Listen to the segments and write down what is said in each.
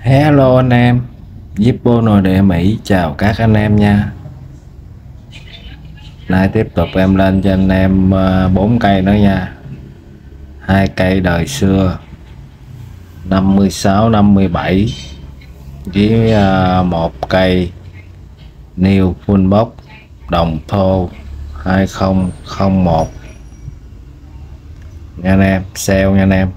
Hello anh em, Zippo nội địa Mỹ chào các anh em nha. Nay tiếp tục em lên cho anh em 4 cây nữa nha. 2 cây đời xưa 56 57 với một cây New Full Box đồng thô 2001 nha anh em, sale nha anh em.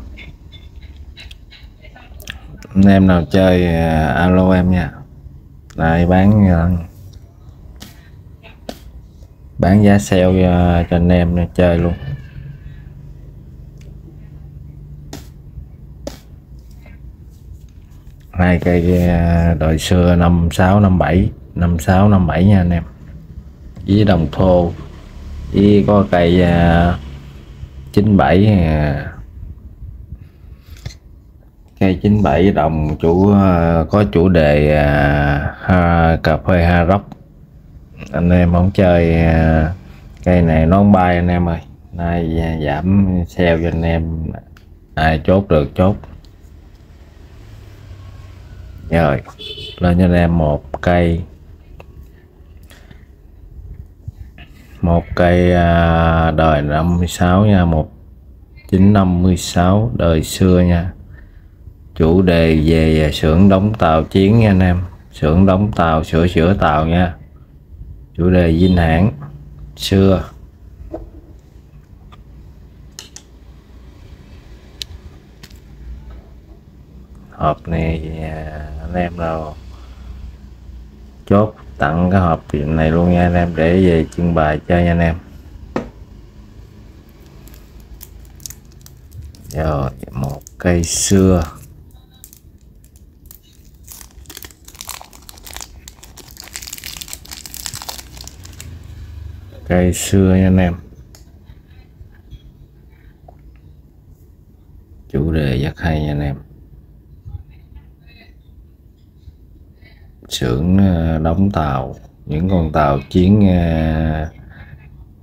Anh em nào chơi alo em nha. Đây bán giá sale cho anh em chơi luôn. Hai cây đời xưa 5657 nha anh em, với đồng thô, với có cây 97 cây 97 đồng có chủ đề cà phê Ha Rock. Anh em không chơi cây này nó không bay anh em ơi. Nay giảm sale cho anh em, ai chốt được chốt. Rồi lên cho anh em một cây đời 56 nha, 1956 đời xưa nha. Chủ đề về xưởng đóng tàu chiến nha anh em, xưởng đóng tàu, sửa chữa tàu nha. Chủ đề Vinh Hãng xưa. Hộp này anh em nào chốt tặng cái hộp này luôn nha anh em, để về trưng bày chơi nha anh em. Rồi một cây xưa, cây xưa nha anh em. Chủ đề rất hay nha anh em. Xưởng đóng tàu, những con tàu chiến,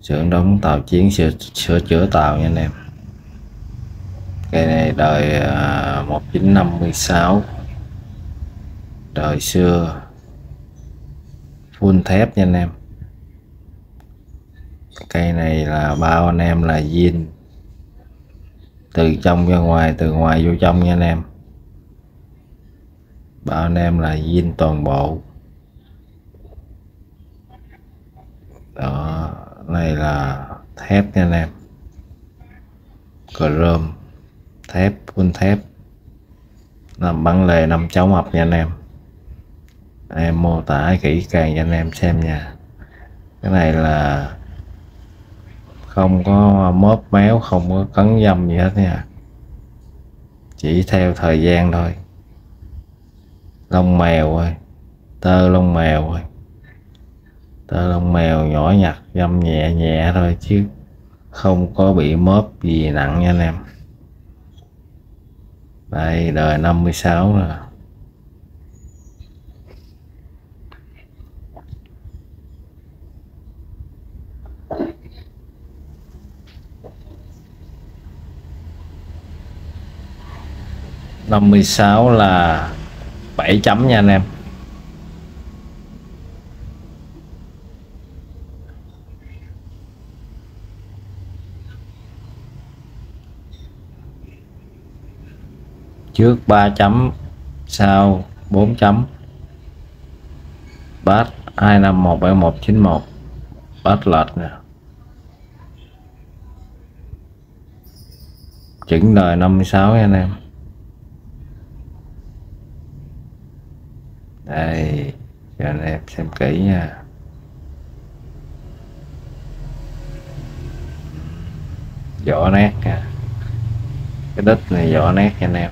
xưởng đóng tàu chiến, sửa chữa tàu nha anh em. Cây này đời 1956 đời xưa, full thép nha anh em. Cây này là bao anh em là zin, từ trong ra ngoài, từ ngoài vô trong nha anh em. Bao anh em là zin toàn bộ. Đó, này là thép nha anh em, chrome thép, full thép, làm băng lề 5 cháu mập nha anh em. Em mô tả kỹ càng cho anh em xem nha. Cái này là không có móp méo, không có cấn dâm gì hết nha, chỉ theo thời gian thôi. Lông mèo thôi, tơ lông mèo thôi, tơ lông mèo nhỏ nhặt, dâm nhẹ nhẹ thôi, chứ không có bị móp gì nặng nha anh em. Đây đời 56 rồi. Năm 56 là 7 chấm nha anh em. Trước 3 chấm, sau 4 chấm. Bát 2517191, bát lệch nè. Chỉnh đời 56 nha anh em. Đây cho anh em xem kỹ nha. Vỏ nét nha, cái đít này vỏ nét nha anh em.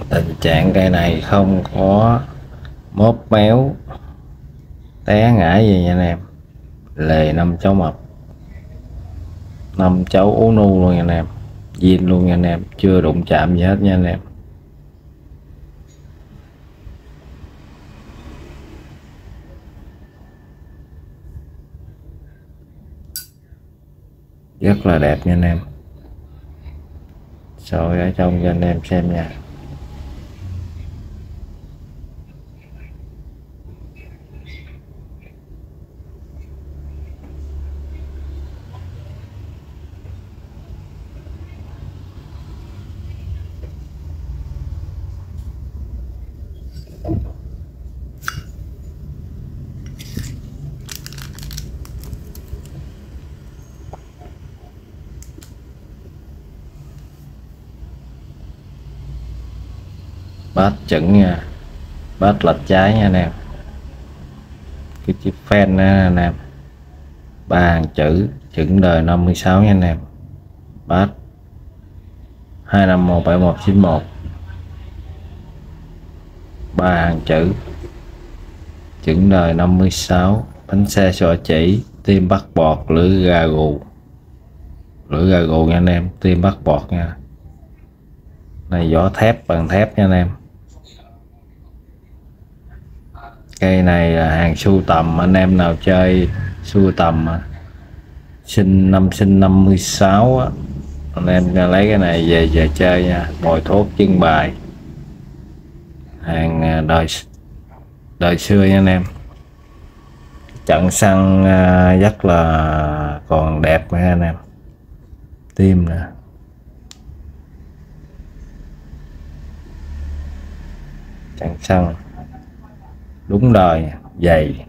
Tình trạng cây này không có móp méo, té ngã gì nha anh em. Lề 5 cháu mập, 5 cháu ú nu luôn nha anh em, zin luôn nha anh em, chưa đụng chạm gì hết nha anh em. rất là đẹp nha anh em. Soi ở trong cho anh em xem nha. Bát chuẩn nha, bát lệch trái nha anh em. Cái chữ fan đó anh em, 3 hàng chữ, chuẩn đời 56 nha anh em. Bát 2517191, 3 hàng chữ, chuẩn đời 56. Bánh xe sọ chỉ, tim bắt bọt, lưỡi gà gù. Lưỡi gà gù nha anh em, tim bắt bọt nha. Này vỏ thép, bằng thép nha anh em. Cây này là hàng sưu tầm, anh em nào chơi sưu tầm sinh 56 á, anh em lấy cái này về chơi nha. Bồi thốt trưng bày, hàng đời xưa nha anh em. Trận xăng rất là còn đẹp nha anh em. Tim nè, trận xăng đúng đời, dày.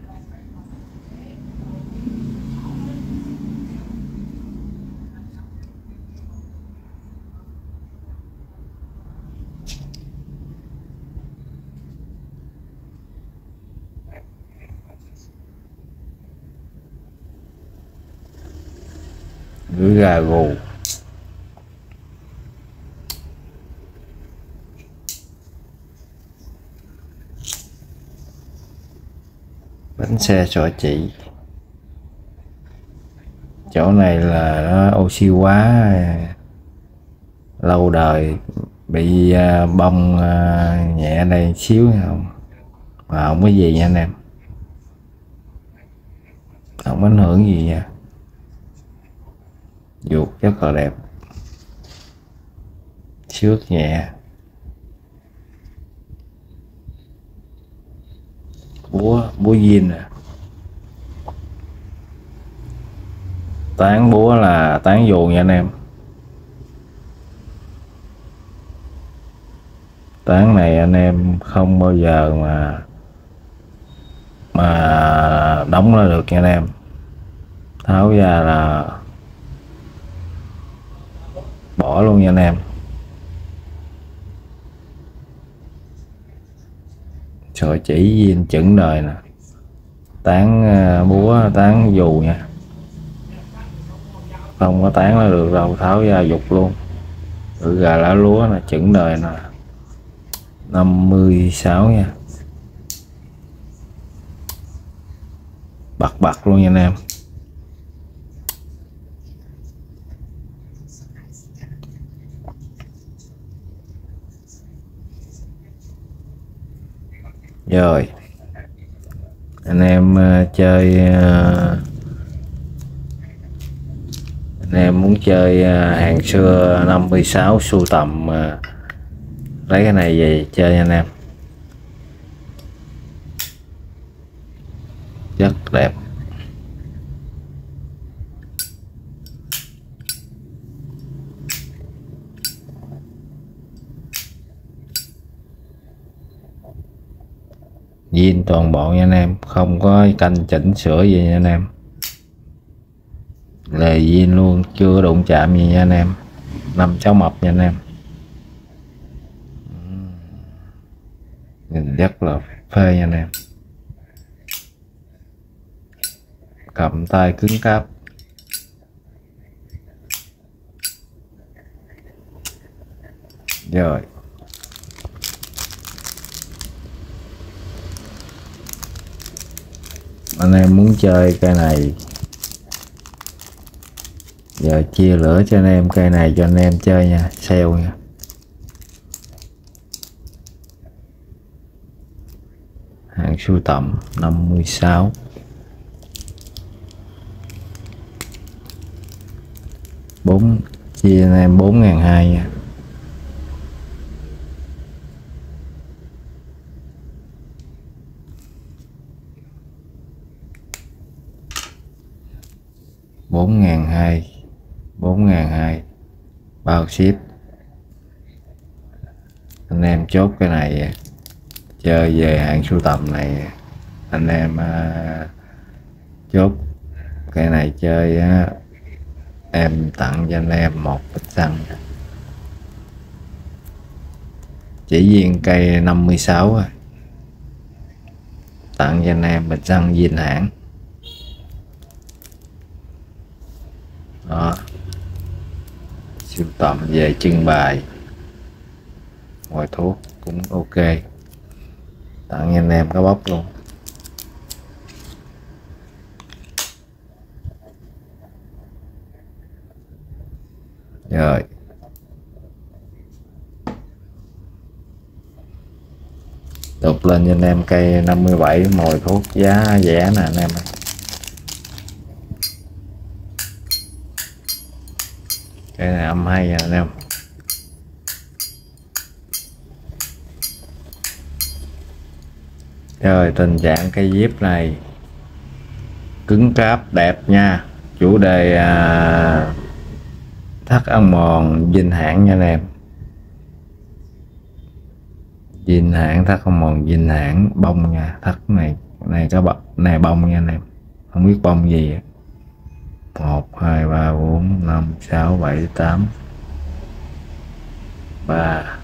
Lưỡi gà gù, bánh xe sọ chỉ. Chỗ này là nó oxy hóa, lâu đời, bị bong nhẹ đây xíu không mà không có gì nha anh em, không ảnh hưởng gì nha. Ruột rất là đẹp, xước nhẹ. Búa zin nè, tán búa là tán dù nha anh em. Tán này anh em không bao giờ mà đóng ra được nha anh em. Tháo ra là bỏ luôn nha anh em. Sợi chỉ zin chuẩn đời nè, tán búa, tán dù nha, không có tán nó được đâu, tháo ra dục luôn. Lưỡi gà lá lúa là chuẩn đời nè, 56 nha, bật luôn nha anh em. Rồi anh em chơi, anh em muốn chơi hàng xưa 56 sưu tầm, lấy cái này về chơi nha anh em. Rất đẹp. Zin toàn bộ nha anh em, không có canh chỉnh sửa gì nha anh em. Lề zin luôn, chưa đụng chạm gì nha anh em. 5 cháu mập nha anh em. Nhìn rất là phê nha anh em. Cầm tay cứng cáp. Rồi anh em muốn chơi cây này, giờ chia lửa cho anh em cây này cho anh em chơi nha, sale nha. Hàng sưu tầm 56. 4 chia anh em 4.200 nha. bốn ngàn hai bao ship. Anh em chốt cái này chơi về hạng sưu tầm này, anh em chốt cái này chơi em tặng cho anh em một bịch xăng, chỉ riêng cây 56 thôi, tặng cho anh em bịch xăng Vinh hãng đó, sưu tầm về trưng bày, ngoài thuốc cũng ok, tặng cho anh em cái bóc luôn. Rồi tục lên cho anh em cây 57 mồi thuốc giá rẻ nè anh em. Cái này âm hay nè anh em. Rồi tình trạng cây dép này cứng cáp đẹp nha, chủ đề thắt ăn mòn Vinh hãng nha anh em. Vinh hãng, thắt ăn mòn Vinh hãng bông nha, thắt này có này bông nha anh em, không biết bông gì. 1 2 3 4 5 6 7 8 3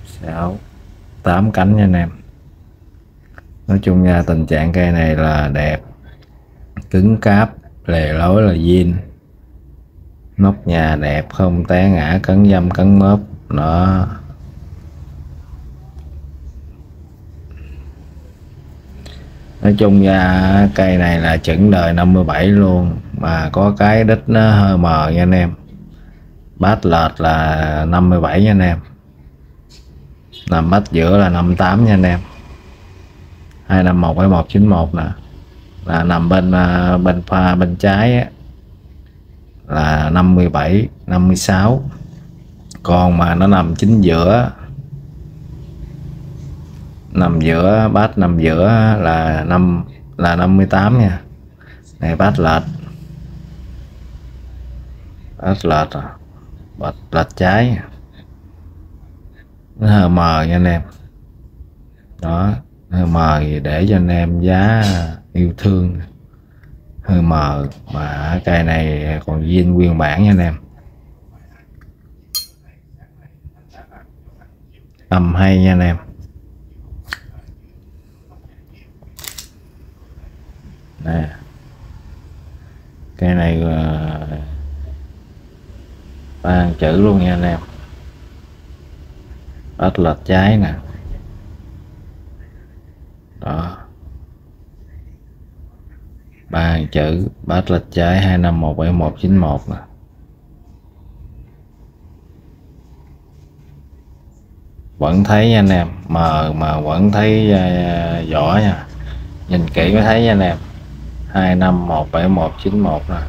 6 8 cánh nha anh em. Nói chung nha, tình trạng cây này là đẹp, cứng cáp, lề lối là zin, nóc nhà đẹp, không té ngã, cấn dăm cấn mớp đó. Nói chung nha, cây này là chuẩn đời 57 luôn, mà có cái đít nó hơi mờ nha anh em. Bát lệch là 57 nha anh em, nằm bát giữa là 58 nha anh em. 251 với 191 nè, là nằm bên pha bên trái á, là 57 56, còn mà nó nằm chính giữa, nằm giữa bát, nằm giữa là 58 nha. Này bát lệch, bát lệch trái, nó hơi mờ nha anh em đó, hơi mờ để cho anh em giá yêu thương, hơi mờ mà cây này còn zin nguyên bản nha anh em. Âm hay nha anh em. Nè cây này ba hàng chữ luôn nha anh em, bát lệch trái nè đó, 3 hàng chữ, bát lệch trái 25179191 nè. Vẫn thấy nha anh em, mờ mà vẫn thấy vỏ nha, nhìn kỹ mới thấy nha anh em. 25179191 nè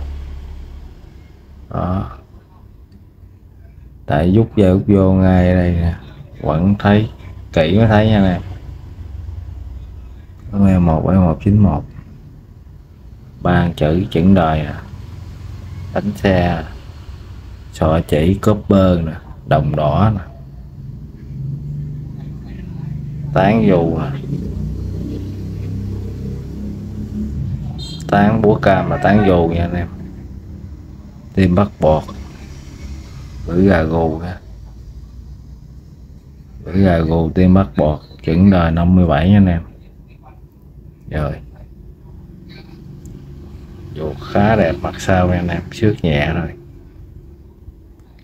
đó, tại rút ra rút vô ngay đây nè, vẫn thấy kỹ mới thấy nha anh em. 25179191, 3 hàng chữ chuẩn đời nè, bánh xe, sọ chỉ copper nè, đồng đỏ nè, tán dù nè, tán búa cam là tán dù nha anh em. Tim bắt bọt, bữa gà gù nha, bữa gà gù tim bắt bọt, chuẩn đời 57 nha anh em. Rồi dù khá đẹp, mặt sau anh em, xước nhẹ thôi.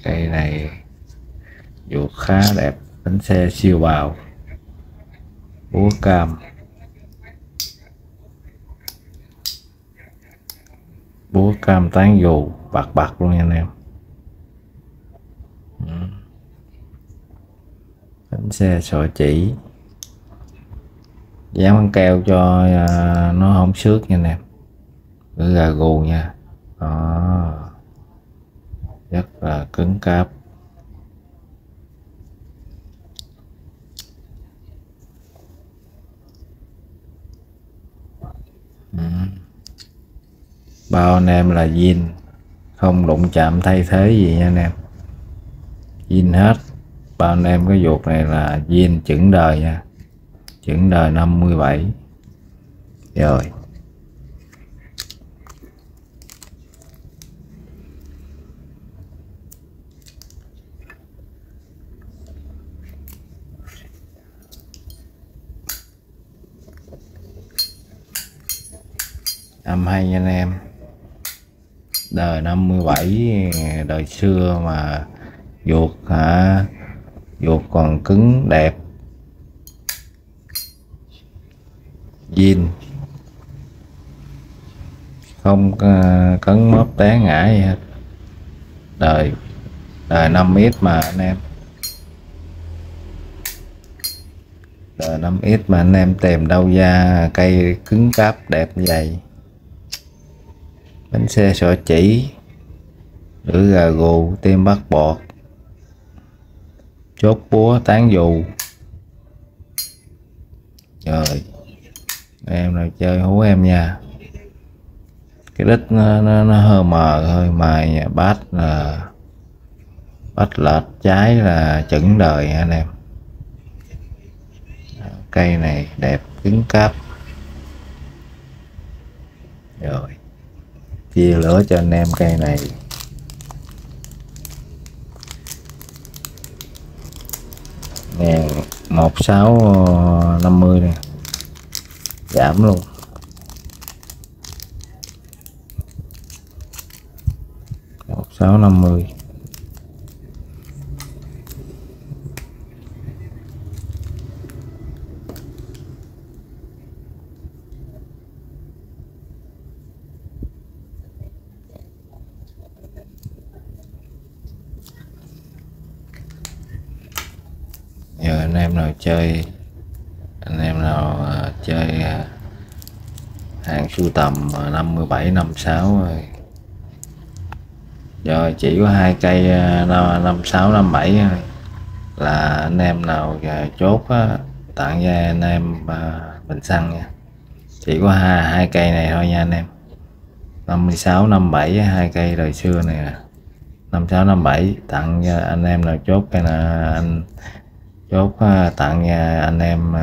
Cây này dù khá đẹp, bánh xe siêu bào, búa cam, búa cam tán dù bạc luôn nha anh em. Bánh xe sọ chỉ, dán băng keo cho nó không xước nha anh em. Bữa gà gù nha đó. rất là cứng cáp. Bao anh em là zin, không đụng chạm thay thế gì nha anh em, zin hết. Bao anh em cái vuột này là zin chững đời nha, chững đời 57 rồi. Âm hay nha anh em, đời 57, đời xưa mà vuột hả, vuột còn cứng đẹp, zin không cấn móp té ngã gì hết. Đời 5x mà anh em, đời 5x mà anh em tìm đâu ra cây cứng cáp đẹp như vậy. Bánh xe sọ chỉ, lưỡi gà gù, tim bắt bọt, chốt búa tán dù. Rồi em nào chơi hú em nha. Cái đít nó hơi mờ, hơi mài nha. Bát lệch trái là chững đời anh em. Cây này đẹp cứng cáp. Rồi chia lửa cho anh em cây này. Ngàn 1650 nè, giảm luôn. Một 650. Giờ anh em nào chơi, hàng sưu tầm 57 56 rồi. Rồi chỉ có 2 cây 56 57 thôi. Là anh em nào chốt á, tặng cho anh em bình xăng nha. Chỉ có hai cây này thôi nha anh em. 56 57, 2 cây đời xưa này nè. 56 57 tặng cho anh em nào chốt cái là anh chốt tặng nha anh em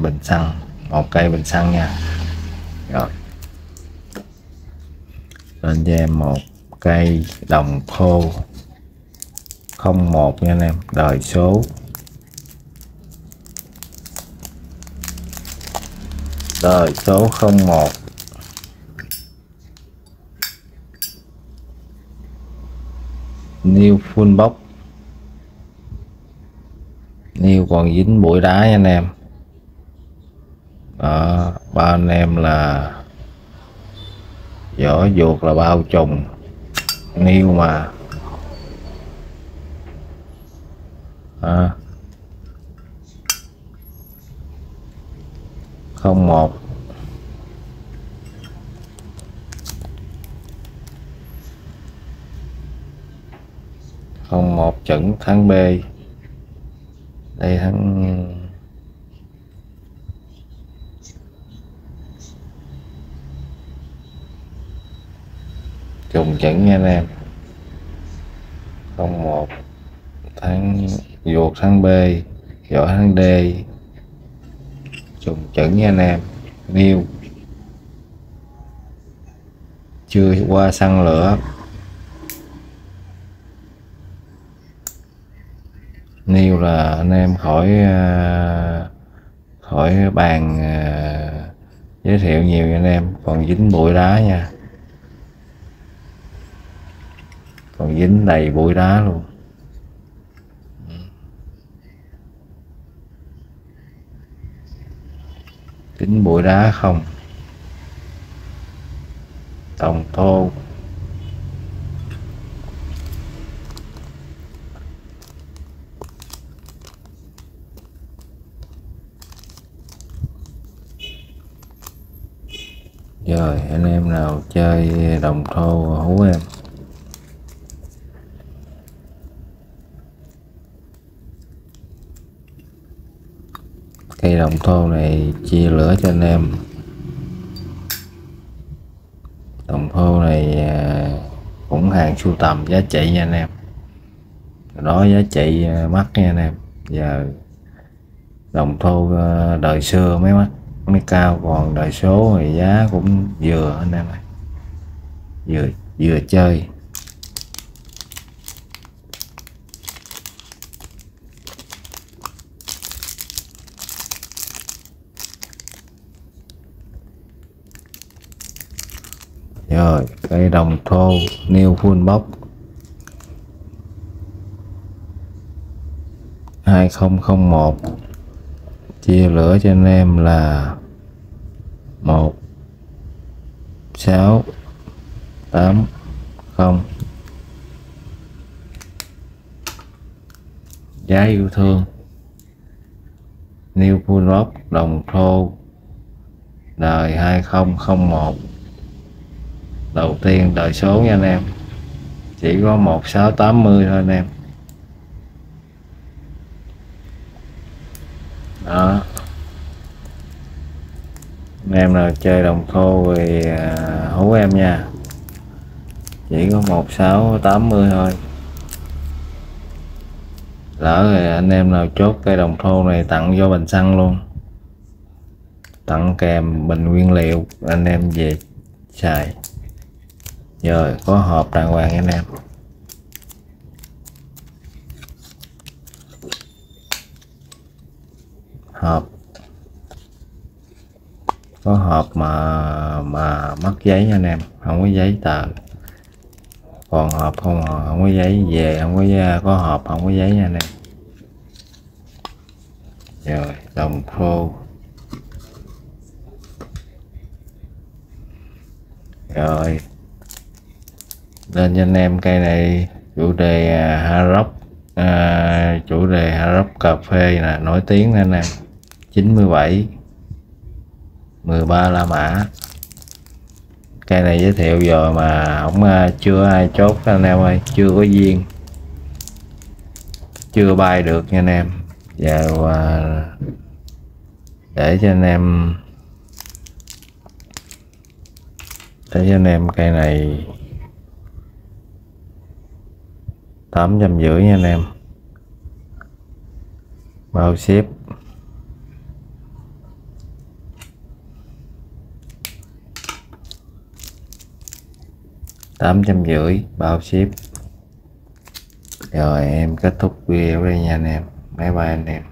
bình xăng, 1 cây bình xăng nha. Rồi lên cho em 1 cây đồng thô 01 nha anh em, đời số. Đời số 01. New full box. New còn dính bụi đá nha anh em. Đó, ba anh em là vỏ vuột là bao trùm. New mà. À, 01. Không một chuẩn tháng B. Đây tháng trùng chuẩn nha anh em. 01 tháng vuột tháng B, vỏ tháng D, trùng chuẩn nha anh em. New chưa qua xăng lửa. New là anh em khỏi bàn giới thiệu nhiều nha anh em, còn dính bụi đá nha, còn dính đầy bụi đá luôn. Dính bụi đá không, đồng thô. Rồi anh em nào chơi đồng thô hú em. đồng thau này chia lửa cho anh em. Đồng thau này cũng hàng sưu tầm giá trị nha anh em, đó giá trị mắc nha anh em. Giờ đồng thau đời xưa mới cao, còn đời số thì giá cũng vừa anh em ơi, vừa chơi. Rồi cây đồng thau new full box 2001, chia lửa cho anh em là 1680. Giá yêu thương new full box đồng thau đời 2001, đầu tiên đời số nha anh em, chỉ có 1680 thôi anh em. Đó, anh em nào chơi đồng thau thì hú em nha, chỉ có 1680 thôi. Lỡ rồi anh em nào chốt cây đồng thau này tặng vô bình xăng luôn, tặng kèm bình nguyên liệu anh em về xài. Rồi có hộp đàng hoàng anh em, hộp có hộp mà mất giấy nha anh em, không có giấy tờ, còn hộp không có giấy, về không có hộp không có giấy nha anh em. Rồi đồng thau. Rồi lên cho anh em cây này chủ đề hard rock, chủ đề hard rock cà phê là nổi tiếng anh em. 97 13 La Mã. Cây này giới thiệu rồi mà không chưa ai chốt anh em ơi, chưa có duyên, chưa bay được nha anh em. Giờ để cho anh em cây này 850 nha anh em, bao ship. Bao ship. Rồi em kết thúc video đây nha anh em, bye bye anh em.